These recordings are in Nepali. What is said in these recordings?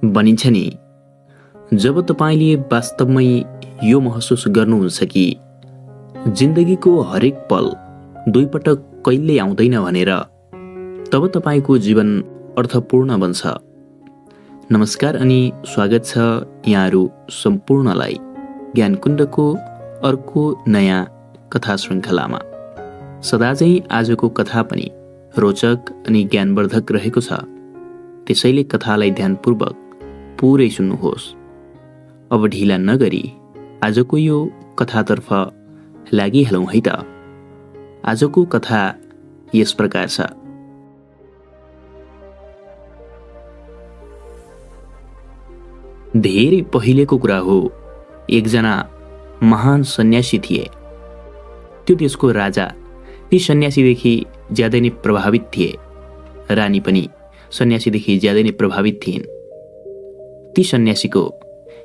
भनिन्छ नि, जब तपाईले वास्तवमै यो महसुस गर्नुहुन्छ कि जिन्दगीको हरेक पल दुई पटक कहिल्यै आउँदैन भनेर, तब तपाईको जीवन अर्थपूर्ण बन्छ। नमस्कार अनि स्वागत छ यहाँहरू सम्पूर्णलाई ज्ञानकुण्डको अर्को नयाँ कथा श्रृङ्खलामा। सदाझै आजको कथा पनि रोचक अनि ज्ञानवर्धक रहेको छ, त्यसैले कथालाई ध्यानपूर्वक पुरै सुन्नुहोस्। अब ढिला नगरी आजको यो कथातर्फ लागिहालौँ है त। आजको कथा यस प्रकार छ। धेरै पहिलेको कुरा हो, एकजना महान सन्यासी थिए। त्यो देशको राजा ती सन्यासीदेखि ज्यादै नै प्रभावित थिए। रानी पनि सन्यासीदेखि ज्यादै नै प्रभावित थिइन्। ती सन्यासीको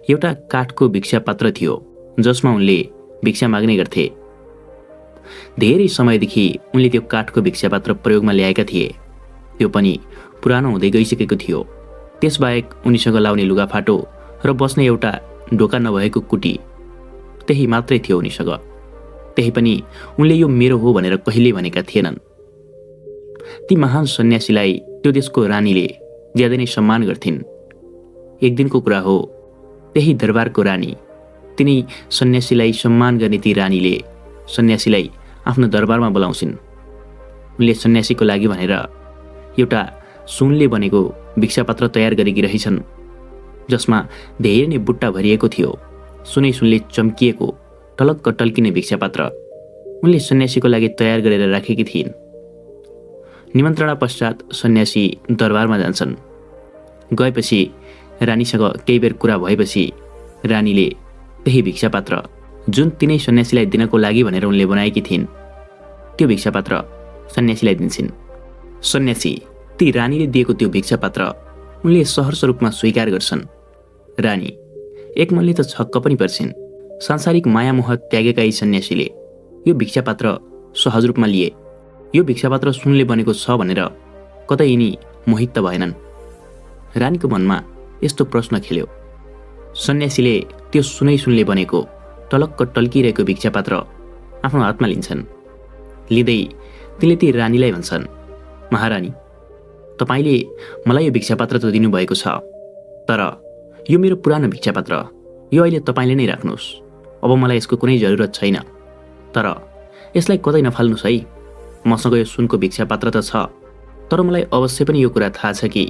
एउटा काठको भिक्षा पात्र थियो, जसमा उनले भिक्षा माग्ने गर्थे। धेरै समयदेखि उनले त्यो काठको भिक्षा पात्र प्रयोगमा ल्याएका थिए। त्यो पनि पुरानो हुँदै गइसकेको थियो। त्यसबाहेक उनीसँग लाउने लुगाफाटो र बस्ने एउटा ढोका नभएको कुटी, त्यही मात्रै थियो उनीसँग। त्यही पनि उनले यो मेरो हो भनेर कहिल्यै भनेका थिएनन्। ती महान सन्यासीलाई त्यो देशको रानीले ज्यादै नै सम्मान गर्थिन्। एक दिनको कुरा हो, त्यही दरबारको रानी, तिनी सन्यासीलाई सम्मान गर्ने ती रानीले सन्यासीलाई आफ्नो दरबारमा बोलाउँछिन्। उनले सन्यासीको लागि भनेर एउटा सुनले बनेको भिक्षापात्र तयार गरेकी रहेछन्, जसमा धेरै नै बुट्टा भरिएको थियो। सुनै सुनले चम्किएको टलक्क टल्किने भिक्षापात्र उनले सन्यासीको लागि तयार गरेर राखेकी थिइन्। निमन्त्रणा पश्चात सन्यासी दरबारमा जान्छन्। गएपछि रानीसँग केही बेर कुरा भएपछि रानीले त्यही भिक्षापात्र, जुन तिनै सन्यासीलाई दिनको लागि भनेर उनले बनाएकी थिइन्, त्यो भिक्षापात्र सन्यासीलाई दिन्छन्। सन्यासी ती रानीले दिएको त्यो भिक्षापात्र उनले सहर्ष रूपमा स्वीकार गर्छन्। रानी एकमनले त छक्क पनि पर्छिन्। सांसारिक मायामोह त्यागेका यी सन्यासीले यो भिक्षापात्र सहज रूपमा लिए। यो भिक्षापात्र सुनले बनेको छ भनेर कतै यिनी मोहित त भएनन्। रानीको मनमा यस्तो प्रश्न खेल्यो। सन्यासीले त्यो सुनले बनेको टलक्क टल्किरहेको भिक्षापात्र आफ्नो हातमा लिन्छन्। लिँदै तिनले ती रानीलाई भन्छन्, महारानी, तपाईले मलाई यो भिक्षापात्र त दिनुभएको छ, तर यो मेरो पुरानो भिक्षापात्र, यो अहिले तपाईले नै राख्नुहोस्। अब मलाई यसको कुनै जरुरत छैन, तर यसलाई कतै नफाल्नुहोस् है। मसँग यो सुनको भिक्षापात्र त छ, तर मलाई अवश्य पनि यो कुरा थाहा छ कि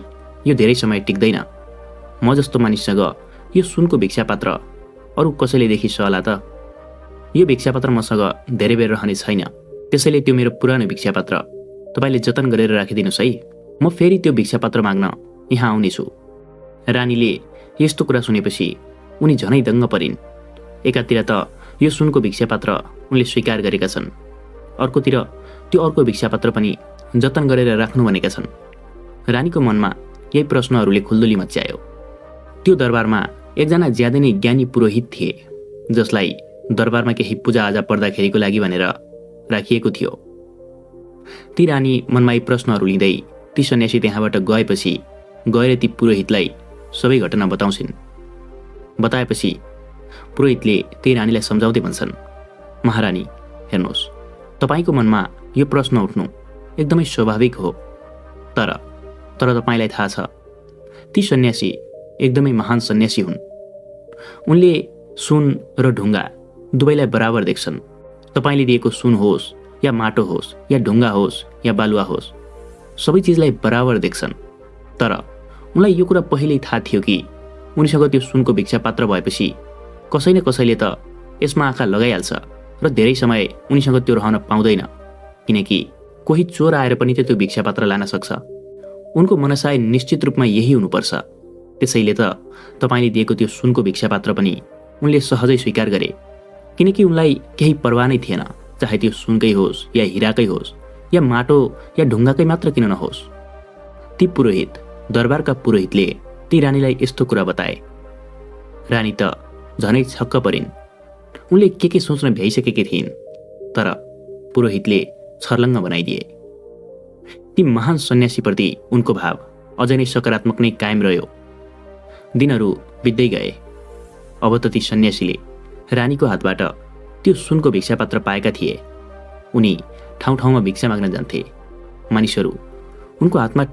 यो धेरै समय टिक्दैन। म जस्तो मानिससँग यो सुनको भिक्षापात्र अरू कसैले देखिस होला त? यो भिक्षापात्र मसँग धेरै बेर रहने छैन, त्यसैले त्यो मेरो पुरानो भिक्षापात्र तपाईले जतन गरेर राखिदिनुहोस् है। म फेरि त्यो भिक्षापात्र माग्न यहाँ आउनेछु। रानीले यस्तो कुरा सुनेपछि उनी झनै दङ्ग परिन्। एकातिर त यो सुनको भिक्षापात्र उनले स्वीकार गरेका छन्, अर्कोतिर त्यो अर्को भिक्षापात्र पनि जतन गरेर राख्नु भनेका छन्। रानीको मनमा यही प्रश्नहरूले खुल्दुली मच्यायो। त्यो दरबारमा एकजना ज्यादै नै ज्ञानी पुरोहित थिए, जसलाई दरबारमा केही पूजाआजा पर्दाखेरिको लागि भनेर राखिएको थियो। ती रानी मनमा यी प्रश्नहरू लिँदै ती सन्यासी त्यहाँबाट गएपछि गएर ती पुरोहितलाई सबै घटना बताउँछिन्। बताएपछि पुरोहितले ती रानीलाई सम्झाउँदै भन्छन्, महारानी, हेर्नुहोस्, तपाईँको मनमा यो प्रश्न उठ्नु एकदमै स्वाभाविक हो, तर तपाईँलाई थाहा छ, ती सन्यासी एकदमै महान सन्यासी हुन्। उनले सुन र ढुङ्गा दुवैलाई बराबर देख्छन्। तपाईँले दिएको सुन होस् या माटो होस् या ढुङ्गा होस् या बालुवा होस्, सबै चिजलाई बराबर देख्छन्। तर उनलाई यो कुरा पहिल्यै थाहा थियो कि उनीसँग त्यो सुनको भिक्षापात्र भएपछि कसै न कसैले त यसमा आँखा लगाइहाल्छ र धेरै समय उनीसँग त्यो रहन पाउँदैन, किनकि कोही चोर आएर पनि त्यो भिक्षापात्र लान सक्छ। उनको मनसाय निश्चित रूपमा यही हुनुपर्छ। त्यसैले त तपाईँले दिएको त्यो सुनको भिक्षापात्र पनि उनले सहजै स्वीकार गरे, किनकि उनलाई केही परवाह नै थिएन, चाहे त्यो सुनकै होस् या हिराकै होस् या माटो या ढुङ्गाकै मात्र किन नहोस्। ती पुरोहित, दरबारका पुरोहितले ती रानीलाई यस्तो कुरा बताए। रानी त झनै छक्क परिन्। उनले के सोच्न भ्याइसकेकी थिइन्, तर पुरोहितले छर्लङ्ग बनाइदिए। ती महान सन्यासीप्रति उनको भाव अझै नै सकारात्मक नै कायम रह्यो। दिनहरू बित्दै गए। अब त ती सन्यासीले रानीको हातबाट त्यो सुनको भिक्षापात्र पाएका थिए। उनी ठाउँ ठाउँमा भिक्षा माग्न जान्थे। मानिसहरू उनको हातमा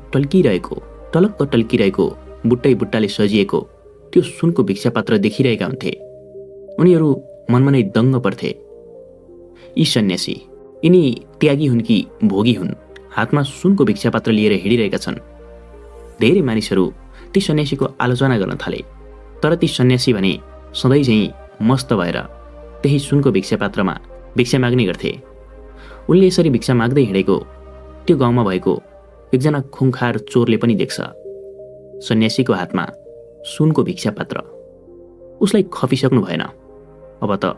टलक्क टल्किरहेको बुट्टै बुट्टाले सजिएको त्यो सुनको भिक्षापात्र देखिरहेका हुन्थे। उनीहरू मनमा नै दङ्ग पर्थे। यी सन्यासी यिनी त्यागी हुन् कि भोगी हुन्, हातमा सुनको भिक्षापात्र लिएर हिँडिरहेका छन्। धेरै मानिसहरू ती सन्यासीको आलोचना गर्न थाले, तर ती सन्यासी भने सधैँ चाहिँ मस्त भएर त्यही सुनको भिक्षापात्रमा भिक्षा माग्ने गर्थे। उनले यसरी भिक्षा माग्दै हिँडेको त्यो गाउँमा भएको एकजना खुङखार चोरले पनि देख्छ। सन्यासीको हातमा सुनको भिक्षापात्र। उसलाई खपिसक्नु भएन। अब त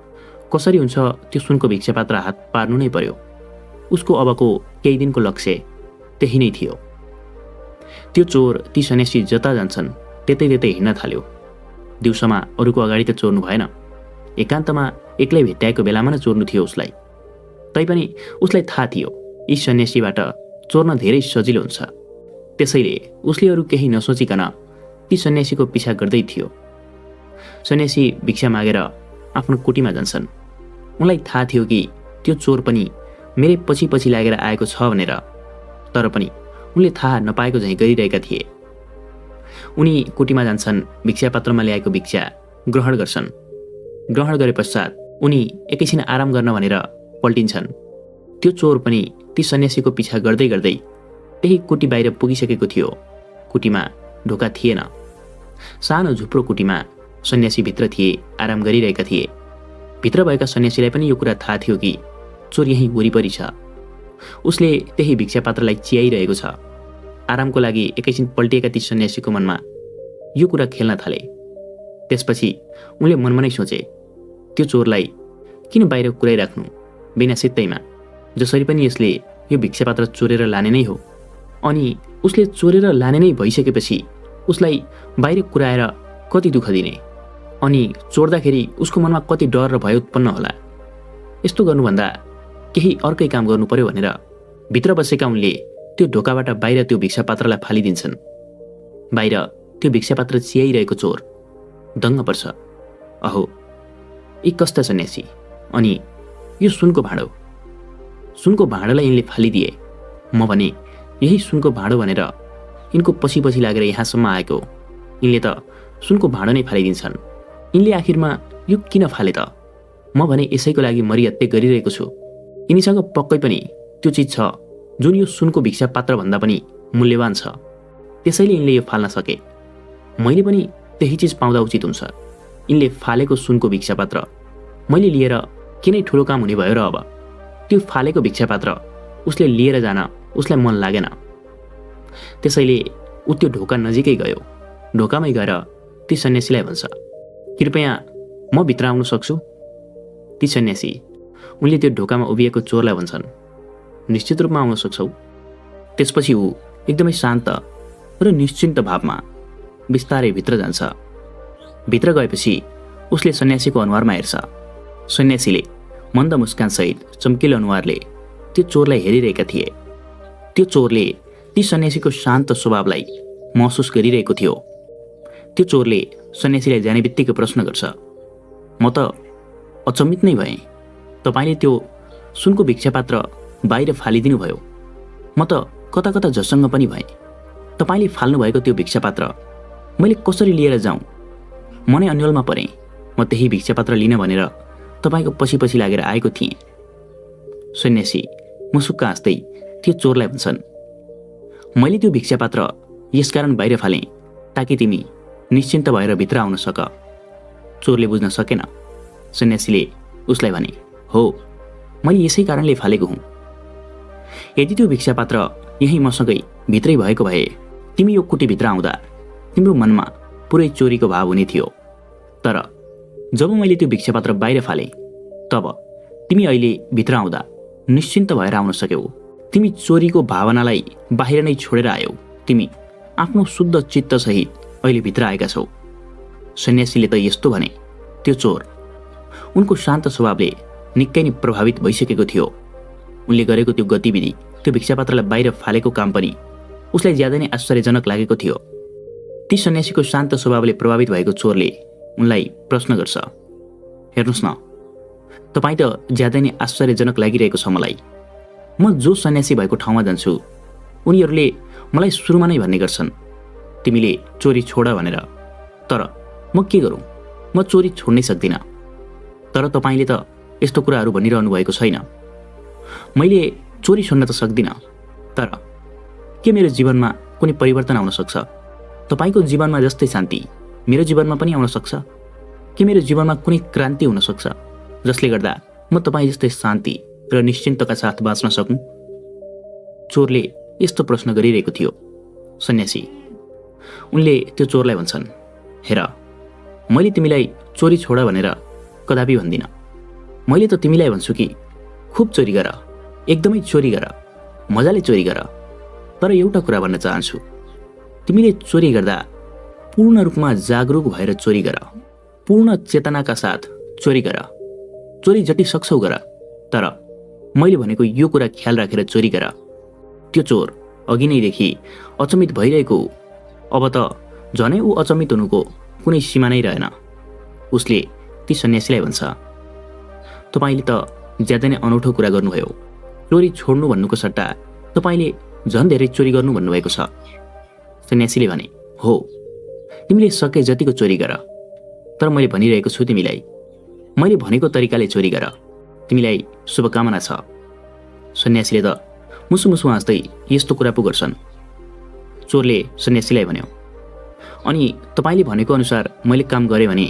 कसरी हुन्छ त्यो सुनको भिक्षापात्र हात पार्नु नै पर्यो। उसको अबको केही दिनको लक्ष्य त्यही नै थियो। त्यो चोर ती सन्यासी जता जान्छन् त्यतै हिँड्न थाल्यो। दिउँसोमा अरूको अगाडि त चोर्नु भएन, एकान्तमा एक्लै भेट्याएको बेलामा नै चोर्नु थियो उसलाई। तैपनि उसलाई थाहा थियो यी सन्यासीबाट चोर्न धेरै सजिलो हुन्छ। त्यसैले उसले अरू केही नसोचिकन ती सन्यासीको पिछा गर्दै थियो। सन्यासी भिक्षा मागेर आफ्नो कुटीमा जान्छन्। उनलाई थाहा थियो कि त्यो चोर पनि मेरै पछि पछि लागेर आएको छ भनेर, तर पनि उनले थाहा नपाएको झैँ गरिरहेका थिए। उनी कुटीमा जान्छन्, भिक्षापात्रमा ल्याएको भिक्षा ग्रहण गर्छन्। ग्रहण गरे पश्चात उनी एकैछिन आराम गर्न भनेर पल्टिन्छन्। त्यो चोर पनि ती सन्यासीको पिछा गर्दै गर्दै त्यही कुटी बाहिर पुगिसकेको थियो। कुटीमा ढोका थिएन। सानो झुप्रो कुटीमा सन्यासी भित्र थिए, आराम गरिरहेका थिए। भित्र भएका सन्यासीलाई पनि यो कुरा थाहा थियो कि चोर यहीँ वरिपरि छ। उसले त्यही भिक्षापात्रलाई चियाइरहेको छ। आरामको लागि एकैछिन पल्टिएका ती सन्यासीको मनमा यो कुरा खेल्न थाले। त्यसपछि उनले मनमा नै सोचे, त्यो चोरलाई किन बाहिर कुराइराख्नु बिना सित्तैमा, जसरी पनि यसले यो भिक्षापात्र चोरेर लाने नै हो। अनि उसले चोरेर लाने नै भइसकेपछि उसलाई बाहिर कुराएर कति दुःख दिने, अनि चोर्दाखेरि उसको मनमा कति डर र भय उत्पन्न होला। यस्तो गर्नुभन्दा केही अर्कै काम गर्नु पर्यो भनेर भित्र बसेका उनले त्यो ढोकाबाट बाहिर त्यो भिक्षापात्रलाई फालिदिन्छन्। बाहिर त्यो भिक्षापात्र चियाइरहेको चोर दङ्ग पर्छ। अहो, यी कस्ता सन्यासी! अनि यो सुनको भाँडो! सुनको भाँडोलाई यिनले फालिदिए। म भने यही सुनको भाँडो भनेर यिनको पछि पछि लागेर यहाँसम्म आएको। यिनले त सुनको भाँडो नै फालिदिन्छन्। यिनले आखिरमा यो किन फाले त? म भने यसैको लागि मरिहत्ते गरिरहेको छु। यिनीसँग पक्कै पनि त्यो चिज छ जुन यो सुनको भिक्षापात्र भन्दा पनि मूल्यवान छ। त्यसैले यिनले यो फाल्न सके। मैले पनि त्यही चिज पाउँदा उचित हुन्छ। यिनले फालेको सुनको भिक्षापात्र मैले लिएर किनै ठुलो काम हुने भयो र अब त्यो फालेको भिक्षापात्र उसले लिएर जान उसलाई मन लागेन। त्यसैले ऊ त्यो ढोका नजिकै गयो। ढोकामै गएर ती सन्यासीलाई भन्छ, कृपया म भित्र आउन सक्छु? ती सन्यासी उनले त्यो ढोकामा उभिएको चोरलाई भन्छन्, निश्चित रूपमा आउन सक्छौ। त्यसपछि ऊ एकदमै शान्त र निश्चिन्त भावमा बिस्तारै भित्र जान्छ। भित्र गएपछि उसले सन्यासीको अनुहारमा हेर्छ। सन्यासीले मन्द मुस्कानसहित चम्किलो अनुहारले त्यो चोरलाई हेरिरहेका थिए। त्यो चोरले ती सन्यासीको शान्त स्वभावलाई महसुस गरिरहेको थियो। त्यो चोरले सन्यासीलाई जाने बित्तिकै प्रश्न गर्छ, म त अचम्मित नै भएँ। तपाईँले त्यो सुनको भिक्षापात्र बाहिर फालिदिनु भयो। म त कता कता झसङ्ग पनि भएँ। तपाईँले फाल्नुभएको त्यो भिक्षापात्र मैले कसरी लिएर जाउँ? म नै अन्यलमा परेँ। म त्यही भिक्षापात्र लिन भनेर तपाईँको पछि पछि लागेर आएको थिएँ। सन्यासी मुसुक्क हाँस्दै त्यो चोरलाई भन्छन्, मैले त्यो भिक्षापात्र यसकारण बाहिर फालेँ ताकि तिमी निश्चिन्त भएर भित्र आउन सक। चोरले बुझ्न सकेन। सन्यासीले उसलाई भने, हो, मैले यसै कारणले फालेको हुँ। यदि त्यो भिक्षापात्र यहीँ मसँगै भित्रै भएको भए तिमी यो कुटीभित्र आउँदा तिम्रो मनमा पुरै चोरीको भाव हुने थियो। तर जब मैले त्यो भिक्षापात्र बाहिर फालेँ तब तिमी अहिले भित्र आउँदा निश्चिन्त भएर आउन सक्यौ। तिमी चोरीको भावनालाई बाहिर नै छोडेर आयौ। तिमी आफ्नो शुद्ध चित्तसहित अहिले भित्र आएका छौ। सन्यासीले त यस्तो भने त्यो चोर उनको शान्त स्वभावले निकै नै प्रभावित भइसकेको थियो। उनले गरेको त्यो गतिविधि, त्यो भिक्षापात्रलाई बाहिर फालेको काम पनि उसलाई ज्यादा नै आश्चर्यजनक लागेको थियो। ती सन्यासीको शान्त स्वभावले प्रभावित भएको चोरले उनलाई प्रश्न गर्छ, हेर्नुहोस् न, तपाईँ त ज्यादै नै आश्चर्यजनक लागिरहेको छ मलाई। म जो सन्यासी भएको ठाउँमा जान्छु उनीहरूले मलाई सुरुमा नै भन्ने गर्छन्, तिमीले चोरी छोड भनेर। तर म के गरौँ, म चोरी छोड्नै सक्दिनँ। तर तपाईँले त यस्तो कुराहरू भनिरहनु भएको छैन। मैले चोरी छोड्न त सक्दिनँ, तर के मेरो जीवनमा कुनै परिवर्तन आउन सक्छ? तपाईँको जीवनमा जस्तै शान्ति मेरो जीवनमा पनि आउन सक्छ? के मेरो जीवनमा कुनै क्रान्ति हुन सक्छ जसले गर्दा म तपाईँ जस्तै शान्ति र निश्चिन्तका साथ बाँच्न सकूँ? चोरले यस्तो प्रश्न गरिरहेको थियो। सन्यासी उनले त्यो चोरलाई भन्छन्, हेर, मैले तिमीलाई चोरी छोड भनेर कदापि भन्दिनँ। मैले त तिमीलाई भन्छु कि खुब चोरी गर, एकदमै चोरी गर, मजाले चोरी गर। तर एउटा कुरा भन्न चाहन्छु, तिमीले चोरी गर्दा पूर्ण रूपमा जागरुक भएर चोरी गर, पूर्ण चेतनाका साथ चोरी गर। चोरी जति सक्छौ गर, तर मैले भनेको यो कुरा ख्याल राखेर चोरी गर। त्यो चोर अघि नैदेखि अचम्मित भइरहेको, अब त झनै ऊ अचम्मित हुनुको कुनै सीमा नै रहेन। उसले ती सन्यासीलाई भन्छ, तपाईँले त ज्यादै नै अनौठो कुरा गर्नुभयो। चोरी छोड्नु भन्नुको सट्टा तपाईँले झन् धेरै चोरी गर्नु भन्नुभएको छ। सन्यासीले भने, हो, तिमीले सके जतिको चोरी गर, तर मैले भनिरहेको छु तिमीलाई, मैले भनेको तरिकाले चोरी गर। तिमीलाई शुभकामना छ। सन्यासीले त मुसु मुसु हाँस्दै यस्तो कुरा पो गर्छन्। चोरले सन्यासीलाई भन्यो, अनि तपाईँले भनेको अनुसार मैले काम गरेँ भने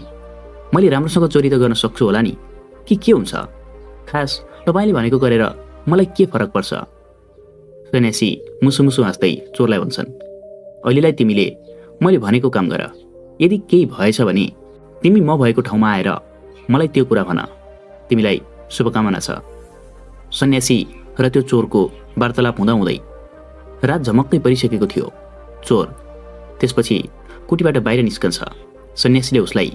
मैले राम्रोसँग चोरी त गर्न सक्छु होला नि, कि के हुन्छ? खास तपाईँले भनेको गरेर मलाई के फरक पर्छ? सन्यासी मुसु मुसु हाँस्दै चोरलाई भन्छन्, अहिलेलाई तिमीले मैले भनेको काम गर। यदि केही भएछ भने तिमी म भएको ठाउँमा आएर मलाई त्यो कुरा भन। तिमीलाई शुभकामना छ। सन्यासी र त्यो चोरको वार्तालाप हुँदाहुँदै रात झमक्कै परिसकेको थियो। चोर त्यसपछि कुटीबाट बाहिर निस्कन्छ। सन्यासीले उसलाई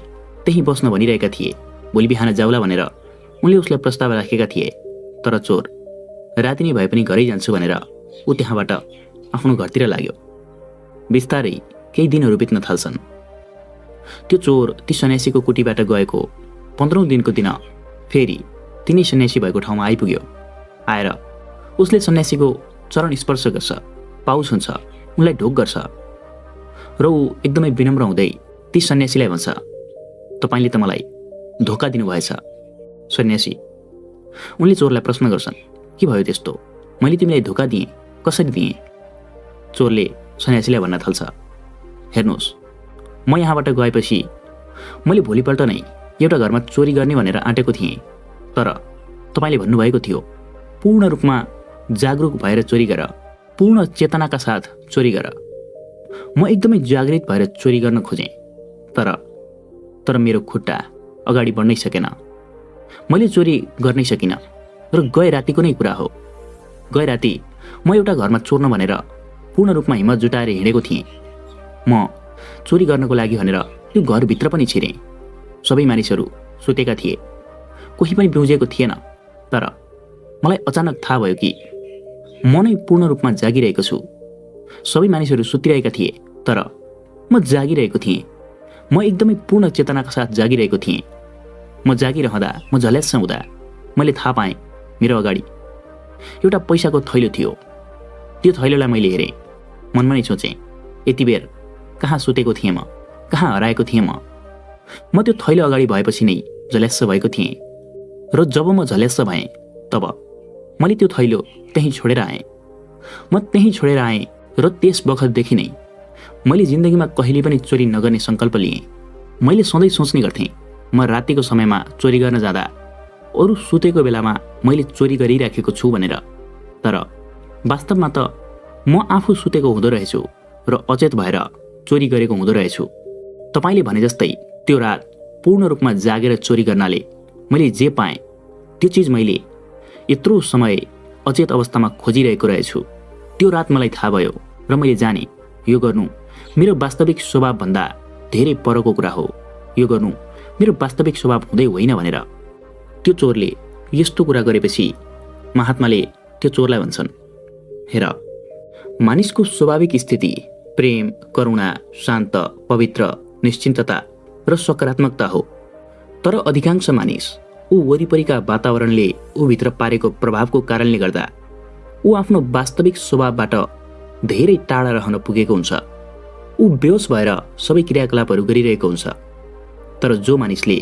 त्यही बस्न भनिरहेका थिए। भोलि बिहान जाउला भनेर उनले उसलाई प्रस्ताव राखेका थिए। तर चोर राति नै भए पनि घरै जान्छु भनेर ऊ त्यहाँबाट आफ्नो घरतिर लाग्यो। बिस्तारै केही दिनहरू बित्न थाल्छन्। त्यो चोर ती सन्यासीको कुटीबाट गएको 15औं दिनको दिन फेरि तिनै सन्यासी भएको ठाउँमा आइपुग्यो। आएर उसले सन्यासीको चरण स्पर्श गर्छ, पाउ छुन्छ, उनलाई ढोक गर्छ र ऊ एकदमै विनम्र हुँदै ती सन्यासीलाई भन्छ, तपाईँले त मलाई धोका दिनुभएछ। सन्यासी उनले चोरलाई प्रश्न गर्छन्, के भयो त्यस्तो? मैले तिमीलाई धोका दिएँ, कसरी दिएँ? चोरले सन्यासीलाई भन्न थाल्छ, हेर्नुहोस्, म यहाँबाट गएपछि मैले भोलिपल्ट नै एउटा घरमा चोरी गर्ने भनेर आँटेको थिएँ। तर तपाईँले भन्नुभएको थियो पूर्ण रूपमा जागरुक भएर चोरी गर, पूर्ण चेतनाका साथ चोरी गर। म एकदमै जागृत भएर चोरी गर्न खोजेँ, तर मेरो खुट्टा अगाडि बढ्नै सकेन। मैले चोरी गर्नै सकिनँ र गए रातिको नै कुरा हो। गए राति म एउटा घरमा चोर्न भनेर पूर्ण रूपमा हिम्मत जुटाएर हिँडेको थिएँ। म चोरी गर्नको लागि भनेर त्यो घरभित्र पनि छिरेँ। सबै मानिसहरू सुतेका थिए, कोही पनि बिउजेको थिएन। तर मलाई अचानक थाहा भयो कि म नै पूर्ण रूपमा जागिरहेको छु। सबै मानिसहरू सुतिरहेका थिए, तर म जागिरहेको थिएँ। म एकदमै पूर्ण चेतनाका साथ जागिरहेको थिएँ। म जागिरहँदा, म झल्यास्स हुँदा मैले थाहा पाएँ मेरो अगाडि एउटा पैसाको थैलो थियो। त्यो थैलोलाई मैले हेरेँ, मनमा नै सोचेँ, यति बेर कहाँ सुतेको थिएँ म, कहाँ हराएको थिएँ म? त्यो थैलो अगाडि भएपछि नै झल्यास्स भएको थिएँ। र जब म झल्यास्स भएँ तब मैले त्यो थैलो त्यहीँ छोडेर आएँ। म त्यहीँ छोडेर आएँ र त्यस बखतदेखि नै मैले जिन्दगीमा कहिले पनि चोरी नगर्ने सङ्कल्प लिएँ। मैले सधैँ सोच्ने गर्थेँ, म रातिको समयमा चोरी गर्न जाँदा अरू सुतेको बेलामा मैले चोरी गरिराखेको छु भनेर। तर वास्तवमा त म आफू सुतेको हुँदो रहेछु र अचेत भएर चोरी गरेको हुँदो रहेछु। तपाईँले भने जस्तै त्यो रात पूर्ण रूपमा जागेर चोरी गर्नाले मैले जे पाएँ त्यो चिज मैले यत्रो समय अचेत अवस्थामा खोजिरहेको रहेछु। त्यो रात मलाई थाहा भयो र मैले जाने यो गर्नु मेरो वास्तविक स्वभावभन्दा धेरै परको कुरा हो। यो गर्नु मेरो वास्तविक स्वभाव हुँदै होइन भनेर। त्यो चोरले यस्तो कुरा गरेपछि महात्माले त्यो चोरलाई भन्छन्, हेर, मानिसको स्वाभाविक स्थिति प्रेम, करुणा, शान्त, पवित्र, निश्चिन्तता र सकारात्मकता हो। तर अधिकांश मानिस ऊ वरिपरिका वातावरणले ऊभित्र पारेको प्रभावको कारणले गर्दा ऊ आफ्नो वास्तविक स्वभावबाट धेरै टाढा रहन पुगेको हुन्छ। ऊ बेहोस भएर सबै क्रियाकलापहरू गरिरहेको हुन्छ। तर जो मानिसले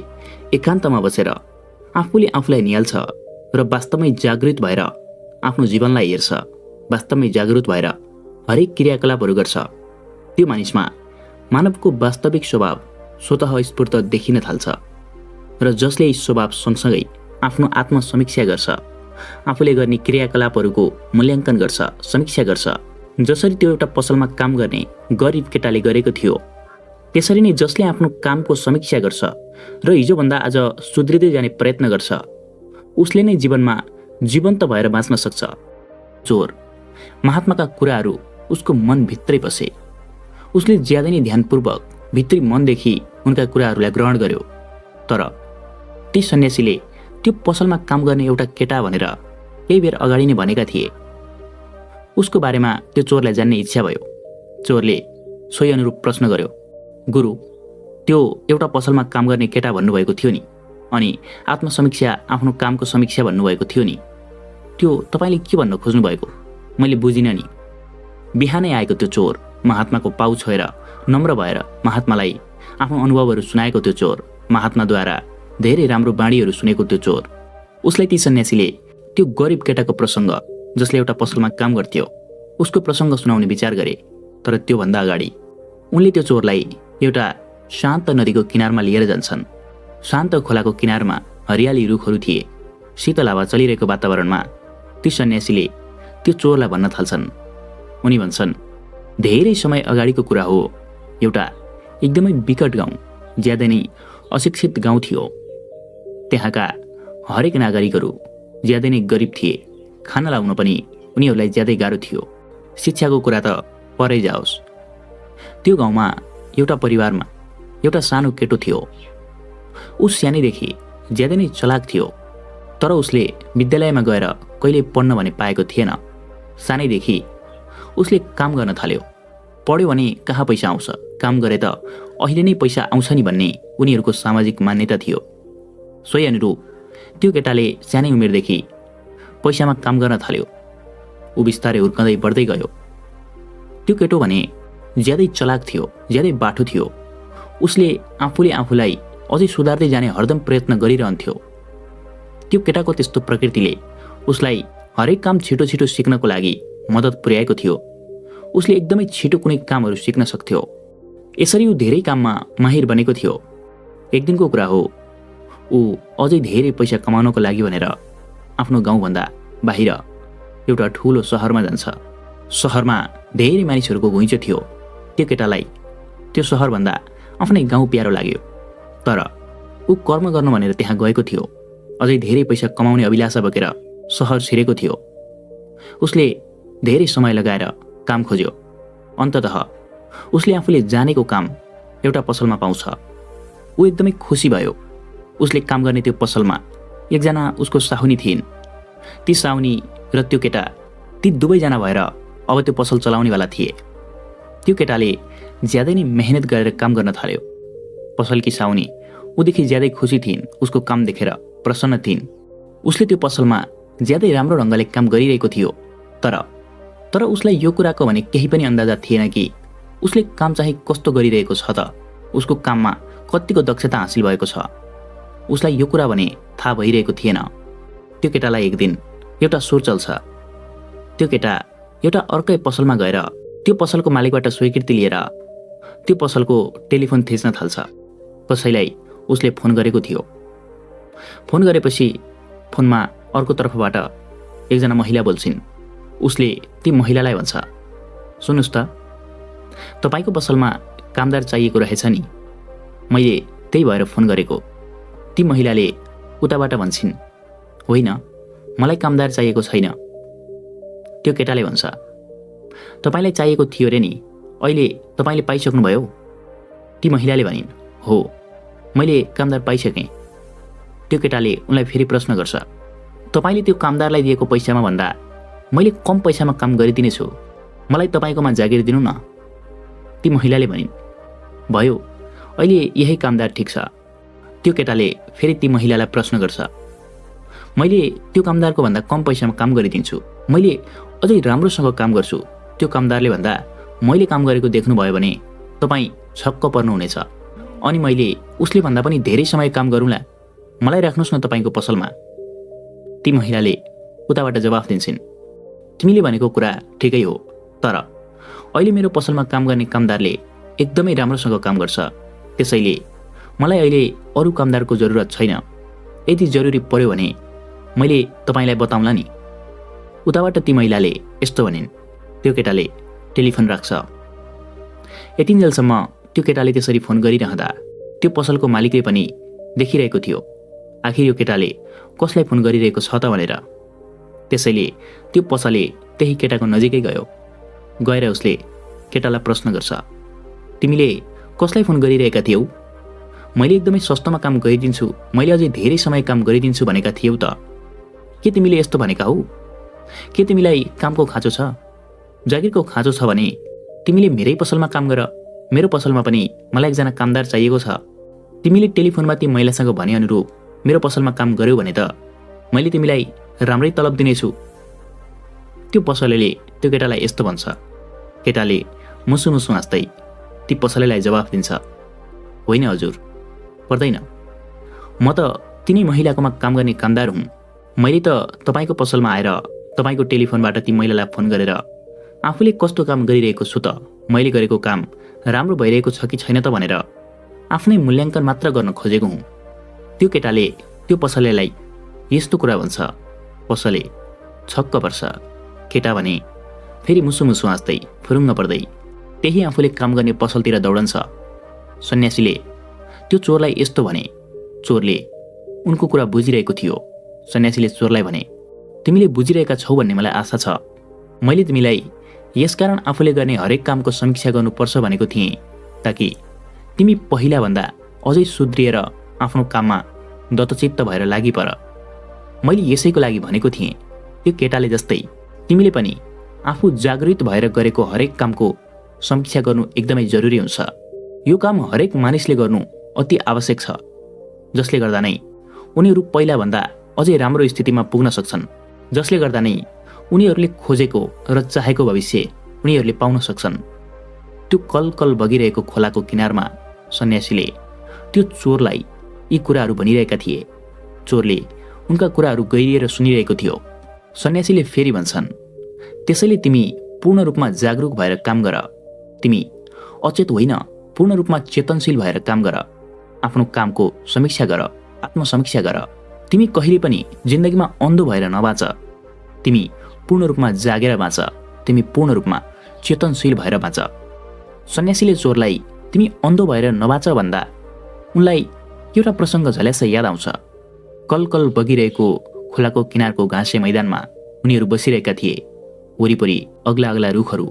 एकान्तमा बसेर आफूले आफूलाई निहाल्छ र वास्तवमै जागृत भएर आफ्नो जीवनलाई हेर्छ, वास्तवमै जागृत भएर हरेक क्रियाकलापहरू गर्छ, त्यो मानिसमा मानवको वास्तविक स्वभाव स्वतः स्फूर्त देखिन थाल्छ। र जसले यी स्वभाव सँगसँगै आफ्नो आत्मसमीक्षा गर्छ, आफूले गर्ने क्रियाकलापहरूको मूल्याङ्कन गर्छ, समीक्षा गर्छ, जसरी त्यो एउटा पसलमा काम गर्ने गरिब केटाले गरेको थियो, त्यसरी नै जसले आफ्नो कामको समीक्षा गर्छ र हिजोभन्दा आज सुध्रिँदै जाने प्रयत्न गर्छ, उसले नै जीवनमा जीवन्त भएर बाँच्न सक्छ। चोर महात्माका कुराहरू उसको मनभित्रै बसे। उसले ज्यादै नै ध्यानपूर्वक भित्री मनदेखि उनका कुराहरूलाई ग्रहण गर्यो। तर ती सन्यासीले त्यो पसलमा काम गर्ने एउटा केटा भनेर केही बेर अगाडि नै भनेका थिए। उसको बारेमा त्यो चोरलाई जान्ने इच्छा भयो। चोरले सोही अनुरूप प्रश्न गर्यो, गुरु, त्यो एउटा पसलमा काम गर्ने केटा भन्नुभएको थियो नि, अनि आत्मसमीक्षा आफ्नो कामको समीक्षा भन्नुभएको थियो नि, त्यो तपाईँले के भन्न खोज्नुभएको? मैले बुझिनँ नि। बिहानै आएको त्यो चोर महात्माको पाउ छोएर नम्र भएर महात्मालाई आफ्नो अनुभवहरू सुनाएको त्यो चोर, महात्माद्वारा धेरै राम्रो बाणीहरू सुनेको त्यो चोर, उसलाई ती सन्यासीले त्यो गरिब केटाको प्रसङ्ग, जसले एउटा पसलमा काम गर्थ्यो, उसको प्रसङ्ग सुनाउने विचार गरे। तर त्योभन्दा अगाडि उनले त्यो चोरलाई एउटा शान्त नदीको किनारमा लिएर जान्छन्। शान्त खोलाको किनारमा हरियाली रुखहरू थिए। शीतल हावा चलिरहेको वातावरणमा ती सन्यासीले त्यो चोरलाई भन्न थाल्छन्। उनी भन्छन्, धेरै समय अगाडिको कुरा हो, एउटा एकदमै विकट गाउँ, ज्यादै नै अशिक्षित गाउँ थियो। त्यहाँका हरेक नागरिकहरू ज्यादै नै गरिब थिए। खाना लाउन पनि उनीहरूलाई ज्यादै गाह्रो थियो। शिक्षाको कुरा त परै जाओस्। त्यो गाउँमा एउटा परिवारमा एउटा सानो केटो थियो। उस सानैदेखि ज्यादै नै चलाक थियो। तर उसले विद्यालयमा गएर कहिले पढ्न भने पाएको थिएन। सानैदेखि उसले काम गर्न थाल्यो। पढ्यो भने कहाँ पैसा आउँछ, काम गरे त अहिले नै पैसा आउँछ नि भन्ने उनीहरूको सामाजिक मान्यता थियो। सोही अनुरूप त्यो केटाले सानै उमेरदेखि पैसामा काम गर्न थाल्यो। ऊ बिस्तारै हुर्कँदै बढ्दै गयो। त्यो केटो भने ज्यादै चलाक थियो, ज्यादै बाठो थियो। उसले आफूले आफूलाई अझै सुधार्दै जाने हरदम प्रयत्न गरिरहन्थ्यो। त्यो केटाको त्यस्तो प्रकृतिले उसलाई हरेक काम छिटो छिटो सिक्नको लागि मद्दत पुर्याएको थियो। उसले एकदमै छिटो कुनै कामहरू सिक्न सक्थ्यो। यसरी ऊ धेरै काममा माहिर बनेको थियो। एक दिनको कुरा हो, ऊ अझै धेरै पैसा कमाउनको लागि भनेर आफ्नो गाउँभन्दा बाहिर एउटा ठुलो सहरमा जान्छ। सहरमा धेरै मानिसहरूको घुइँचो थियो। त्यो केटालाई त्यो सहरभन्दा आफ्नै गाउँ प्यारो लाग्यो। तर ऊ कर्म गर्नु भनेर त्यहाँ गएको थियो। अझै धेरै पैसा कमाउने अभिलाषा बोकेर सहर छिरेको थियो। उसले धेरै समय लगाएर काम खोज्यो। अन्ततः उसले आफूले जानेको काम एउटा पसलमा पाउँछ। ऊ एकदमै खुसी भयो। उसले काम गर्ने त्यो पसलमा एकजना उसको साहुनी थिइन्। ती साहुनी र त्यो केटा, ती दुवैजना भएर अब त्यो पसल चलाउनेवाला थिए। त्यो केटाले ज्यादै नै मेहनत गरेर काम गर्न थाल्यो। पसलकी साहुनी उदेखि ज्यादै खुसी थिइन्। उसको काम देखेर प्रसन्न थिइन्। उसले त्यो पसलमा ज्यादै राम्रो ढङ्गले काम गरिरहेको थियो। तर उसलाई यो कुराको भने केही पनि अन्दाजा थिएन कि उसले काम चाहिँ कस्तो गरिरहेको छ त, उसको काममा कतिको दक्षता हासिल भएको छ। उसलाई यो कुरा भने थाहा भइरहेको थिएन। त्यो केटालाई एक दिन एउटा सोच चल्छ। त्यो केटा एउटा अर्कै पसलमा गएर त्यो पसलको मालिकबाट स्वीकृति लिएर त्यो पसलको टेलिफोन थिच्न थाल्छ। कसैलाई उसले फोन गरेको थियो। फोन गरेपछि फोनमा अर्को तर्फबाट एकजना महिला बोल्छिन्। उसले ती महिलालाई भन्छ, सुन्नुहोस् त, तपाईँको पसलमा कामदार चाहिएको रहेछ नि, मैले त्यही भएर फोन गरेको। ती महिलाले उताबाट भन्छन्, होइन, मलाई कामदार चाहिएको छैन। त्यो केटाले भन्छ, तपाईँलाई चाहिएको थियो रे नि, अहिले तपाईँले पाइसक्नुभयो? ती महिलाले भनिन्, हो, मैले कामदार पाइसकेँ। त्यो केटाले उनलाई फेरि प्रश्न गर्छ, तपाईँले त्यो कामदारलाई दिएको पैसामा भन्दा मैले कम पैसामा काम गरिदिनेछु, मलाई तपाईँकोमा जागिर दिनु न। ती महिलाले भनिन्, भयो, अहिले यही कामदार ठिक छ। त्यो केटाले फेरि ती महिलालाई प्रश्न गर्छ, मैले त्यो कामदारको भन्दा कम पैसामा काम गरिदिन्छु, मैले अझै राम्रोसँग काम गर्छु। त्यो कामदारले भन्दा मैले काम गरेको देख्नुभयो भने तपाईँ छक्क पर्नुहुनेछ। अनि मैले उसले भन्दा पनि धेरै समय काम गरौँला, मलाई राख्नुहोस् न तपाईँको पसलमा। ती महिलाले उताबाट जवाफ दिन्छन्, तिमीले भनेको कुरा ठिकै हो, तर अहिले मेरो पसलमा काम गर्ने कामदारले एकदमै राम्रोसँग काम गर्छ, त्यसैले मलाई अहिले अरू कामदारको जरुरत छैन। यदि जरुरी पर्यो भने मैले तपाईँलाई बताउँला नि। उताबाट ती महिलाले यस्तो भनिन्। त्यो केटाले टेलिफोन राख्छ। यतिन्जेलसम्म त्यो केटाले त्यसरी फोन गरिरहँदा त्यो पसलको मालिकले पनि देखिरहेको थियो आखिर यो केटाले कसलाई फोन गरिरहेको छ त भनेर। त्यसैले त्यो पसले त्यही केटाको नजिकै गएर उसले केटालाई प्रश्न गर्छ, तिमीले कसलाई फोन गरिरहेका थियौ? मैले एकदमै सस्तोमा काम गरिदिन्छु, मैले अझै धेरै समय काम गरिदिन्छु भनेका थियौ त। के तिमीले यस्तो भनेका हौ? के तिमीलाई कामको खाँचो छ? जागिरको खाँचो छ भने तिमीले मेरै पसलमा काम गर। मेरो पसलमा पनि मलाई एकजना कामदार चाहिएको छ। तिमीले टेलिफोनमा ती महिलासँग भने अनुरूप मेरो पसलमा काम गर्यौ भने त मैले तिमीलाई राम्रै तलब दिनेछु। त्यो पसलेले त्यो केटालाई यस्तो भन्छ। केटाले मुसु मुसु हाँस्दै ती पसलेलाई जवाफ दिन्छ, होइन हजुर, पर्दैन। म त तिनै महिलाकोमा काम गर्ने कामदार हुँ। मैले त तपाईँको पसलमा आएर तपाईँको टेलिफोनबाट ती महिलालाई फोन गरेर आफूले कस्तो काम गरिरहेको छु त, मैले गरेको काम राम्रो भइरहेको छ कि छैन त भनेर आफ्नै मूल्याङ्कन मात्र गर्न खोजेको हुँ। त्यो केटाले त्यो पसलेलाई यस्तो कुरा भन्छ। पसले छक्क पर्छ। केटा भने फेरि मुसु मुसु हाँस्दै फुरुङ्ग पर्दै त्यही आफूले काम गर्ने पसलतिर दौडन्छ। सन्यासीले त्यो चोरलाई यस्तो भने। चोरले उनको कुरा बुझिरहेको थियो। सन्यासीले चोरलाई भने, तिमीले बुझिरहेका छौ भन्ने मलाई आशा छ। मैले तिमीलाई यसकारण आफूले गर्ने हरेक कामको समीक्षा गर्नुपर्छ भनेको थिएँ, ताकि तिमी पहिलाभन्दा अझै सुध्रिएर आफ्नो काममा दत्तचित्त भएर लागिपर। मैले यसैको लागि भनेको थिएँ। त्यो केटाले जस्तै तिमीले पनि आफू जागृत भएर गरेको हरेक कामको समीक्षा गर्नु एकदमै जरुरी हुन्छ। यो काम हरेक मानिसले गर्नु अति आवश्यक छ, जसले गर्दा नै उनीहरू पहिलाभन्दा अझै राम्रो स्थितिमा पुग्न सक्छन्, जसले गर्दा नै उनीहरूले खोजेको र चाहेको भविष्य उनीहरूले पाउन सक्छन्। त्यो कलकल बगिरहेको खोलाको किनारमा सन्यासीले त्यो चोरलाई यी कुराहरू भनिरहेका थिए। चोरले उनका कुराहरू गहिरिएर सुनिरहेको थियो। सन्यासीले फेरि भन्छन्, त्यसैले तिमी पूर्ण रूपमा जागरुक भएर काम गर। तिमी अचेत होइन, पूर्ण रूपमा चेतनशील भएर काम गर। आफ्नो कामको समीक्षा गर, आत्मसमीक्षा गर। तिमी कहिले पनि जिन्दगीमा अन्धो भएर नबाँच। तिमी पूर्ण रूपमा जागेर बाँच। तिमी पूर्ण रूपमा चेतनशील भएर बाँच। सन्यासीले चोरलाई तिमी अन्धो भएर नबाँच भन्दा उनलाई एउटा प्रसङ्ग झल्यास याद आउँछ। कलकल बगिरहेको खोलाको किनारको घाँसे मैदानमा उनीहरू बसिरहेका थिए। वरिपरि अग्ला अग्ला रुखहरू,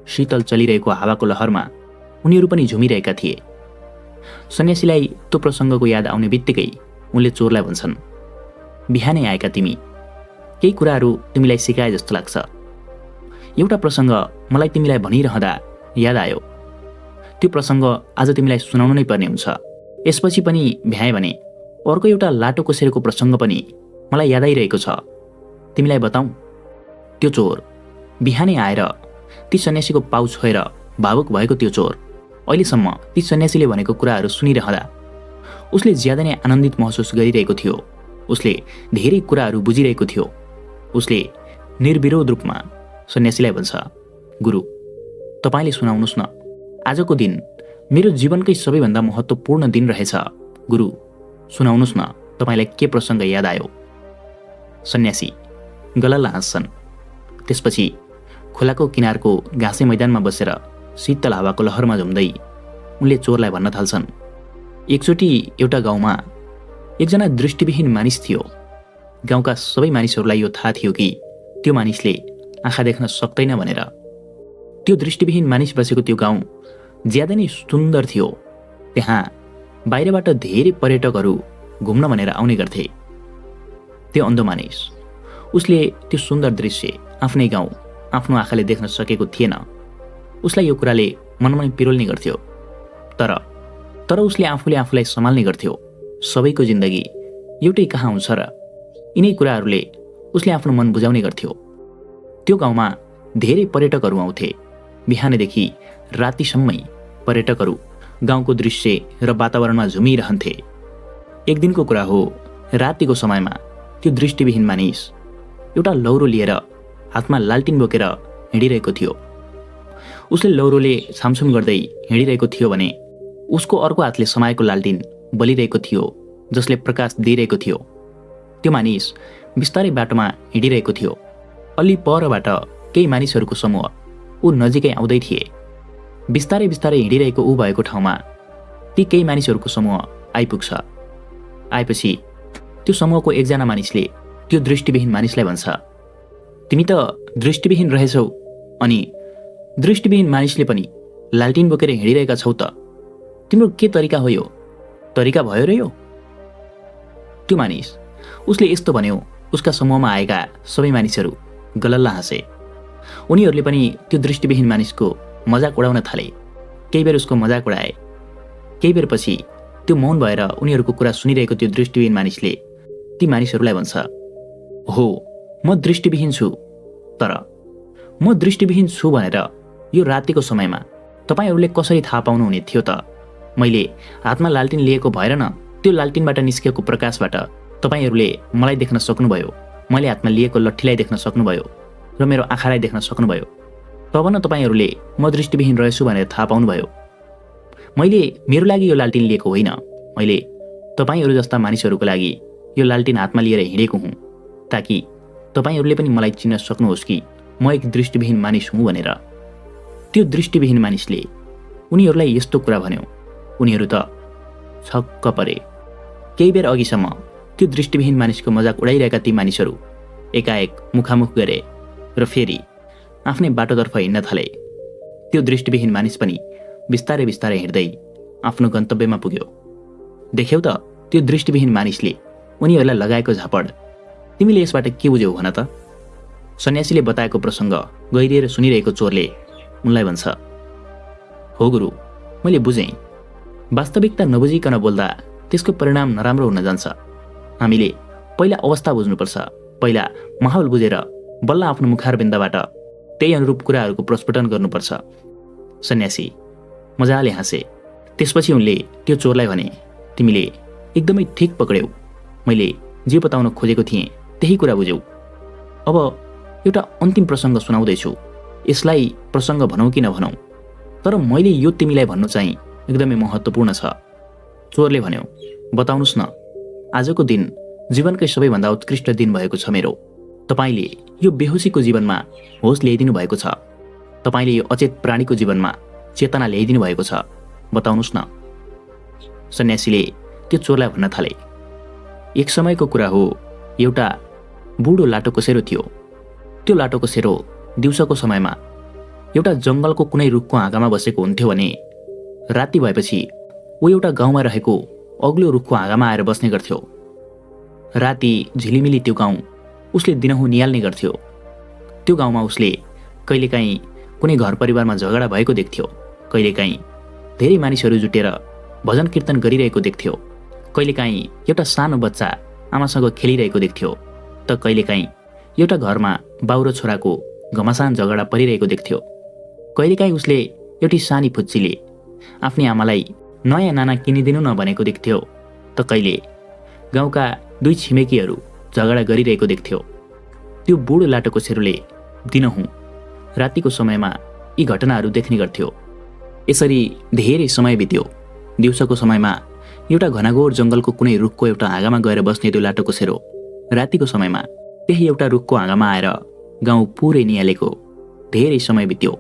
शीतल चलिरहेको हावाको लहरमा उनीहरू पनि झुमिरहेका थिए। सन्यासीलाई त्यो प्रसङ्गको याद आउने बित्तिकै उनले चोरलाई भन्छन्, बिहानै आएका तिमी, केही कुराहरू तिमीलाई सिकाए जस्तो लाग्छ। एउटा प्रसङ्ग मलाई तिमीलाई भनिरहँदा याद आयो। त्यो प्रसङ्ग आज तिमीलाई सुनाउनु नै पर्ने हुन्छ। यसपछि पनि भ्याए भने अर्को एउटा लाटो कोसेरको प्रसङ्ग पनि मलाई याद आइरहेको छ, तिमीलाई बताऊँ। त्यो चोर बिहानै आएर ती सन्यासीको पाउ छोएर भावुक भएको त्यो चोर अहिलेसम्म ती सन्यासीले भनेको कुराहरू सुनिरहँदा उसले ज्यादा नै आनन्दित महसुस गरिरहेको थियो। उसले धेरै कुराहरू बुझिरहेको थियो। उसले निर्विरोध रूपमा सन्यासीलाई भन्छ, गुरु, तपाईँले सुनाउनुहोस् न, आजको दिन मेरो जीवनकै सबैभन्दा महत्त्वपूर्ण दिन रहेछ। गुरु, सुनाउनुहोस् न, तपाईँलाई के प्रसङ्ग याद आयो? सन्यासी गलल्ल हाँस्छन्। त्यसपछि खोलाको किनारको घाँसे मैदानमा बसेर शीतल हावाको लहरमा झुम्दै उनले चोरलाई भन्न थाल्छन्, एकचोटि एउटा गाउँमा एकजना दृष्टिविहीन मानिस थियो। गाउँका सबै मानिसहरूलाई यो थाहा थियो कि त्यो मानिसले आँखा देख्न सक्दैन भनेर। त्यो दृष्टिविहीन मानिस बसेको त्यो गाउँ ज्यादै नै सुन्दर थियो। त्यहाँ बाहिरबाट धेरै पर्यटकहरू घुम्न भनेर आउने गर्थे। त्यो अन्धो मानिस, उसले त्यो सुन्दर दृश्य आफ्नै गाउँ आफ्नो आँखाले देख्न सकेको थिएन। उसलाई यो कुराले मनमा पिरोल्ने गर्थ्यो। तर उसले आफूले आफूलाई सम्हाल्ने गर्थ्यो। सबैको जिन्दगी एउटै कहाँ हुन्छ र? यिनै कुराहरूले उसले आफ्नो मन बुझाउने गर्थ्यो। त्यो गाउँमा धेरै पर्यटकहरू आउँथे। बिहानदेखि रातिसम्मै पर्यटकहरू गाउँको दृश्य र वातावरणमा झुमिरहन्थे। एक दिनको कुरा हो, रातिको समयमा त्यो दृष्टिविहीन मानिस एउटा लौरो लिएर हातमा लालटिन बोकेर हिँडिरहेको थियो। उसले लौरोले छामछुम गर्दै हिँडिरहेको थियो भने उसको अर्को हातले समाएको लालटिन बलिरहेको थियो, जसले प्रकाश दिइरहेको थियो। त्यो मानिस बिस्तारै बाटोमा हिँडिरहेको थियो। अलि परबाट केही मानिसहरूको समूह ऊ नजिकै आउँदै थिए। बिस्तारै बिस्तारै हिँडिरहेको ऊ भएको ठाउँमा ती केही मानिसहरूको समूह आइपुग्छ। आएपछि त्यो समूहको एकजना मानिसले त्यो दृष्टिविहीन मानिसलाई भन्छ, तिमी त दृष्टिविहीन रहेछौ, अनि दृष्टिविहीन मानिसले पनि लालटिन बोकेर हिँडिरहेका छौ त, तिम्रो के तरिका हो यो? तरिका भयो र यो? त्यो मानिस उसले यस्तो भन्यो, उसका समूहमा आएका सबै मानिसहरू गलल्ल हाँसे। उनीहरूले पनि त्यो दृष्टिविहीन मानिसको मजाक उडाउन थाले। केही बेर उसको मजाक उडाए। केही बेरपछि त्यो मौन भएर उनीहरूको कुरा सुनिरहेको त्यो दृष्टिविहीन मानिसले ती मानिसहरूलाई भन्छ, हो म दृष्टिविहीन छु, तर म दृष्टिविहीन छु भनेर यो रातिको समयमा तपाईहरूले कसरी थाहा पाउनुहुने थियो त? मैले हातमा लालटिन लिएको भएर न त्यो लालटिनबाट निस्केको प्रकाशबाट तपाईहरूले मलाई देख्न सक्नुभयो। मैले हातमा लिएको लट्ठीलाई देख्न सक्नुभयो र मेरो आँखालाई देख्न सक्नुभयो। तब न तपाईहरूले म दृष्टिविहीन रहेछु भनेर थाहा पाउनुभयो। मैले मेरो लागि यो लालटिन लिएको होइन, मैले तपाईहरू जस्ता मानिसहरूको लागि यो लालटिन हातमा लिएर हिँडेको हुँ, ताकि तपाईहरूले पनि मलाई चिन्न सक्नुहोस् कि म एक दृष्टिविहीन मानिस हुँ भनेर। त्यो दृष्टिविहीन मानिसले उनीहरूलाई यस्तो कुरा भन्यो। उनीहरू त छक्क परे। केही बेर अघिसम्म त्यो दृष्टिविहीन मानिसको मजाक उडाइरहेका ती मानिसहरू एकाएक मुखामुख गरे र फेरि आफ्नै बाटोतर्फ हिँड्न थाले। त्यो दृष्टिविहीन मानिस पनि बिस्तारै बिस्तारै हिँड्दै आफ्नो गन्तव्यमा पुग्यो। देख्यौ त त्यो दृष्टिविहीन मानिसले उनीहरूलाई लगाएको झापड। तिमीले यसबाट के बुझ्यौ भन त? सन्यासीले बताएको प्रसङ्ग गहिरिएर सुनिरहेको चोरले उनलाई भन्छ, हो गुरु, मैले बुझेँ। वास्तविकता नबुझिकन बोल्दा त्यसको परिणाम नराम्रो हुन जान्छ। हामीले पहिला अवस्था बुझ्नुपर्छ। पहिला माहौल बुझेर बल्ल आफ्नो मुखारबिन्दबाट त्यही अनुरूप कुराहरूको प्रस्फुटन गर्नुपर्छ। सन्यासी मजाले हाँसे। त्यसपछि उनले त्यो चोरलाई भने, तिमीले एकदमै ठिक पक्र्यौ। मैले जे बताउन खोजेको थिएँ त्यही कुरा बुझ्यौ। अब एउटा अन्तिम प्रसङ्ग सुनाउँदैछु। यसलाई प्रसङ्ग भनौँ कि नभनौँ, तर मैले यो तिमीलाई भन्नु चाहिँ एकदमै महत्त्वपूर्ण छ। चोरले भन्यो, बताउनुहोस् न। आजको दिन जीवनकै सबैभन्दा उत्कृष्ट दिन भएको छ मेरो। तपाईँले यो बेहोसीको जीवनमा होस ल्याइदिनु भएको छ। तपाईँले यो अचेत प्राणीको जीवनमा चेतना ल्याइदिनु भएको छ। बताउनुहोस् न। सन्यासीले त्यो चोरलाई भन्न थाले, एक समयको कुरा हो, एउटा बुढो लाटोकोसेरो थियो। त्यो लाटोकोसेरो दिउँसोको समयमा एउटा जङ्गलको कुनै रुखको हाँगामा बसेको हुन्थ्यो भने राति भएपछि ऊ एउटा गाउँमा रहेको अग्लो रुखको हाँगामा आएर बस्ने गर्थ्यो। राति झिलिमिली त्यो गाउँ उसले दिनहुँ निहाल्ने गर्थ्यो। त्यो गाउँमा उसले कहिलेकाहीँ कुनै घर परिवारमा झगडा भएको देख्थ्यो। कहिलेकाहीँ धेरै मानिसहरू जुटेर भजन कीर्तन गरिरहेको देख्थ्यो। कहिलेकाहीँ एउटा सानो बच्चा आमासँग खेलिरहेको देख्थ्यो, त कहिलेकाहीँ एउटा घरमा बाउ र छोराको घमासान झगडा परिरहेको देख्थ्यो। कहिलेकाहीँ उसले एउटी सानी फुच्चीले आफ्नी आमालाई नयाँ नाना किनिदिनु नभनेको देख्थ्यो, त कहिले गाउँका दुई छिमेकीहरू झगडा गरिरहेको देख्थ्यो। त्यो बुढो लाटोकोसेरोले दिनहुँ रातिको समयमा यी घटनाहरू देख्ने गर्थ्यो। यसरी धेरै समय बित्यो। दिउँसोको समयमा एउटा घनाघोर जङ्गलको कुनै रुखको एउटा हाँगामा गएर बस्ने त्यो लाटोकोसेरो रातिको समयमा त्यही एउटा रुखको हाँगामा आएर गाउँ पुरै निहालेको धेरै समय बित्यो।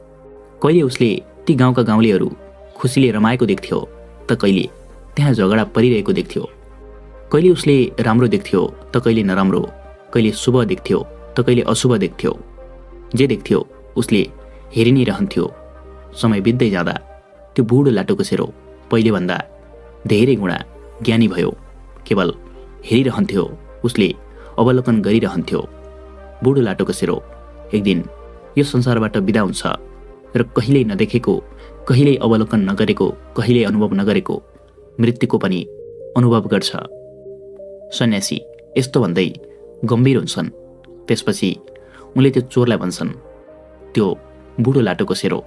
कहिले उसले ती गाउँका गाउँलेहरू खुसीले रमाएको देख्थ्यो, त कहिले त्यहाँ झगडा परिरहेको देख्थ्यो। कहिले उसले राम्रो देख्थ्यो, त कहिले नराम्रो। कहिले शुभ देख्थ्यो, त कहिले अशुभ देख्थ्यो। जे देख्थ्यो उसले हेरि नै रहन्थ्यो। समय बित्दै जाँदा त्यो बुढो लाटोकोसेरो पहिलेभन्दा धेरै गुणा ज्ञानी भयो। केवल हेरिरहन्थ्यो, उसले अवलोकन गरिरहन्थ्यो। बुढो लाटोकोसेरो एक दिन यो संसारबाट बिदा हुन्छ र कहिल्यै नदेखेको, कहिल्यै अवलोकन नगरेको, कहिल्यै अनुभव नगरेको मृत्युको पनि अनुभव गर्छ। सन्यासी यस्तो भन्दै गम्भीर हुन्छन्। त्यसपछि उनले त्यो चोरलाई भन्छन्, त्यो बुढो लाटोको सेरो।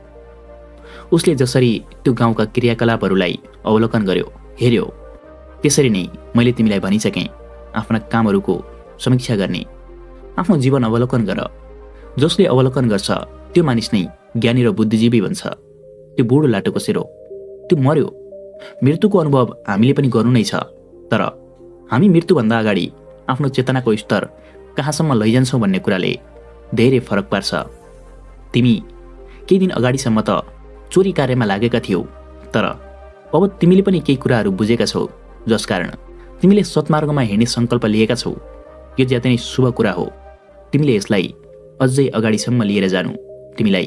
उसले जसरी त्यो गाउँका क्रियाकलापहरूलाई अवलोकन गर्यो, हेर्यो, त्यसरी नै मैले तिमीलाई भनिसकेँ, आफ्ना कामहरूको समीक्षा गर्ने, आफ्नो जीवन अवलोकन गर। जसले अवलोकन गर्छ त्यो मानिस नै ज्ञानी र बुद्धिजीवी बन्छ। त्यो बुढो लाटोको सेरो, त्यो मर्यो। मृत्युको अनुभव हामीले पनि गर्नु नै छ, तर हामी मृत्युभन्दा अगाडि आफ्नो चेतनाको स्तर कहाँसम्म लैजान्छौँ भन्ने कुराले धेरै फरक पार्छ। तिमी केही दिन अगाडिसम्म त चोरी कार्यमा लागेका थियौ, तर अब तिमीले पनि केही कुराहरू बुझेका छौ, जसकारण तिमीले सत्मार्गमा हिँड्ने सङ्कल्प लिएका छौ। यो ज्यादै नै शुभ कुरा हो। तिमीले यसलाई अझै अगाडिसम्म लिएर जानु तिमीलाई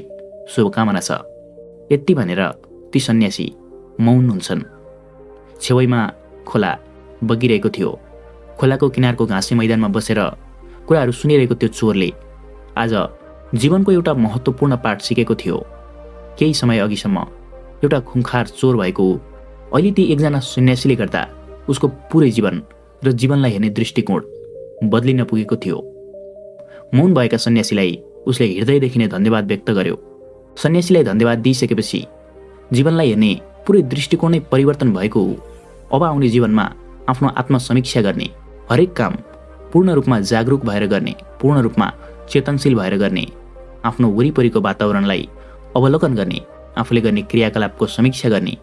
शुभकामना छ। यति भनेर ती सन्यासी मौन हुन्छन्। छेउमा खोला बगिरहेको थियो। खोलाको किनारको घाँसे मैदानमा बसेर कुराहरू सुनिरहेको त्यो चोरले आज जीवनको एउटा महत्त्वपूर्ण पाठ सिकेको थियो। केही समय अघिसम्म एउटा खुङ्खार चोर भएको अहिले ती एकजना सन्यासीले गर्दा उसको पुरै जीवन र जीवनलाई हेर्ने दृष्टिकोण बदलिन पुगेको थियो। मौन भएका सन्यासीलाई उसले हृदयदेखि नै धन्यवाद व्यक्त गर्यो। सन्यासीलाई धन्यवाद दिइसकेपछि जीवनलाई हेर्ने पुरै दृष्टिकोण नै परिवर्तन भएको हो। अब आउने जीवनमा आफ्नो आत्मसमीक्षा गर्ने, हरेक काम पूर्ण रूपमा जागरुक भएर गर्ने, पूर्ण रूपमा चेतनशील भएर गर्ने, आफ्नो वरिपरिको वातावरणलाई अवलोकन गर्ने, आफूले गर्ने क्रियाकलापको समीक्षा गर्ने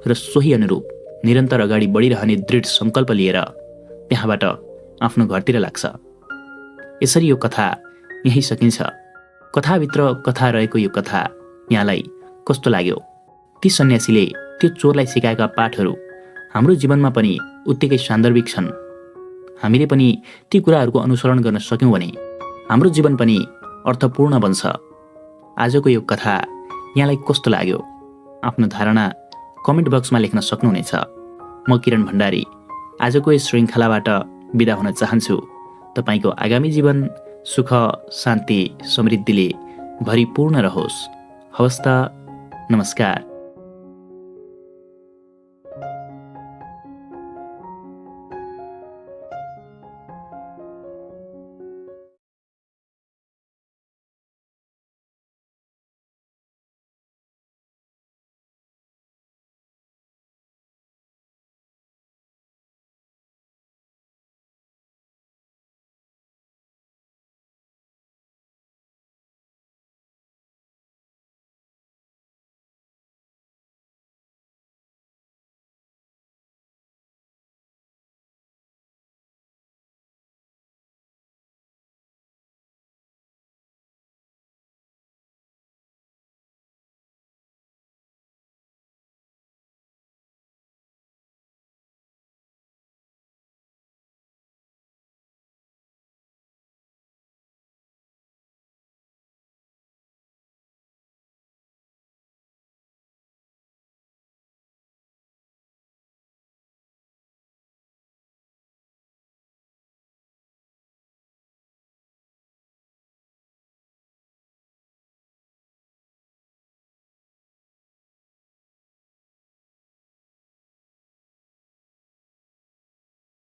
र सोही अनुरूप निरन्तर अगाडि बढिरहने दृढ सङ्कल्प लिएर त्यहाँबाट आफ्नो घरतिर लाग्छ। यसरी यो कथा यहीँ सकिन्छ। कथाभित्र कथा रहेको यो कथा यहाँलाई कस्तो लाग्यो? ती सन्यासीले त्यो चोरलाई सिकाएका पाठहरू हाम्रो जीवनमा पनि उत्तिकै सान्दर्भिक छन्। हामीले पनि ती कुराहरूको अनुसरण गर्न सक्यौँ भने हाम्रो जीवन पनि अर्थपूर्ण बन्छ। आजको यो कथा यहाँलाई कस्तो लाग्यो? आफ्नो धारणा कमेन्ट बक्समा लेख्न सक्नुहुनेछ। म किरण भण्डारी आजको यस श्रृङ्खलाबाट बिदा हुन चाहन्छु। तपाईँको आगामी जीवन सुख, शान्ति, समृद्धिले भरिपूर्ण रहोस्। हवस् त, नमस्कार।